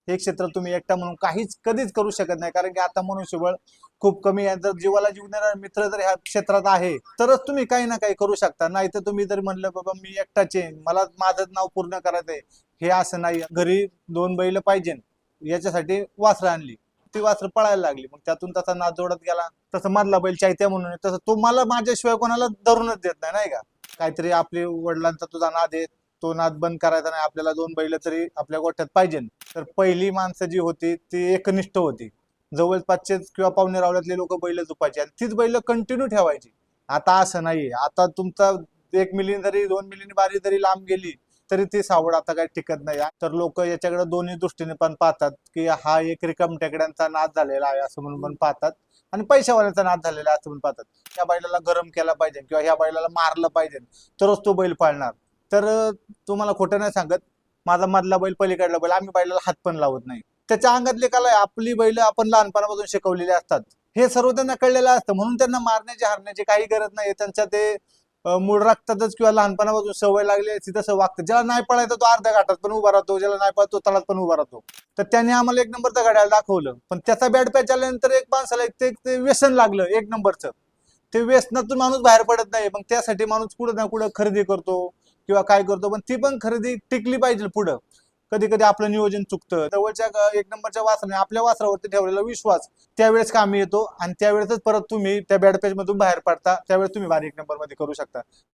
हे क्षेत्र तुम्ही एकटा म्हणून काहीच कधीच करू शकत नाही, कारण की आता मनुष्यबळ खूप कमी आहे. जर जीवाला जीव देणारा मित्र जर ह्या क्षेत्रात आहे तरच तुम्ही काही ना काही करू शकता. नाही तर तुम्ही जर म्हणलं बाबा मी एकटाचे मला माझं नाव पूर्ण करायचंय, हे असं नाही. घरी 2 बैल पाहिजे, याच्यासाठी वासरं आणली, ती वासरं पळायला लागली, मग त्यातून तसा नाद जोडत गेला. तसं मधला बैल चैत्या म्हणून आहे, तसं तो मला माझ्याशिवाय कोणाला धरूनच देत नाही, नाही का. काहीतरी आपले वडिलांचा तुझा नाद आहे, तो नाद बंद करायचा नाही. आपल्याला 2 बैल तरी आपल्या गोठ्यात पाहिजे. तर पहिली माणसं जी होती ती एकनिष्ठ होती. जवळपासचे किंवा पाहुणे रावल्यातले लोक बैल झुपायचे आणि तीच बैल कंटिन्यू ठेवायची. आता असं नाहीये. आता तुमचा 1 मिली जरी 2 मिलीनी बारी जरी लांब गेली तरी ती सावड आता काही टिकत नाही. तर लोक याच्याकडे दोन्ही दृष्टीने पण पाहतात, की हा एक रिकाम टेकड्यांचा नाद झालेला आहे असं म्हणून पण पाहतात, आणि पैशावाल्याचा नाद झालेला आहे असं म्हणून पाहतात. ह्या बैलाला गरम केला पाहिजे किंवा ह्या बैलाला मारलं पाहिजे तरच तो बैल पाळणार. तर तुम्हाला खोटं नाही सांगत, माझा मधला बैल पलीकडला बैल आम्ही बैलाला हात पण लावत नाही. त्याच्या अंगातले कला आहे. आपली बैल आपण लहानपणापासून शिकवलेली असतात, हे सर्व त्यांना कळलेलं असतं, म्हणून त्यांना मारण्याची हारण्याची काही गरज नाही. त्यांच्या ते मूळ रक्तातच किंवा लहानपणापासून सवय लागली असती तसं वागतं. ज्याला नाही पळायचं तो अर्ध्या घाटात पण उभा राहतो, ज्याला नाही पळत तो तळात पण उभा राहतो. तर त्याने आम्हाला 1 नंबरचं घड्याळ दाखवलं, पण त्याचा बॅड पॅच आल्यानंतर एक माणसाला ते व्यसन लागलं 1 नंबरचं. ते व्यसनातून माणूस बाहेर पडत नाही. मग त्यासाठी माणूस पुढे ना पुढे खरेदी करतो किंवा काय करतो, पण ती पण खरेदी टिकली पाहिजे पुढं. कधी कधी आपलं नियोजन चुकतं. जवळच्या 1 नंबरच्या वासराने आपल्या वासरावरती ठेवलेला विश्वास त्यावेळेस कामी येतो, आणि त्यावेळेसच परत तुम्ही त्या बॅड पेज मधून बाहेर पडता. त्यावेळेस तुम्ही भारी 1 नंबर मध्ये करू शकता.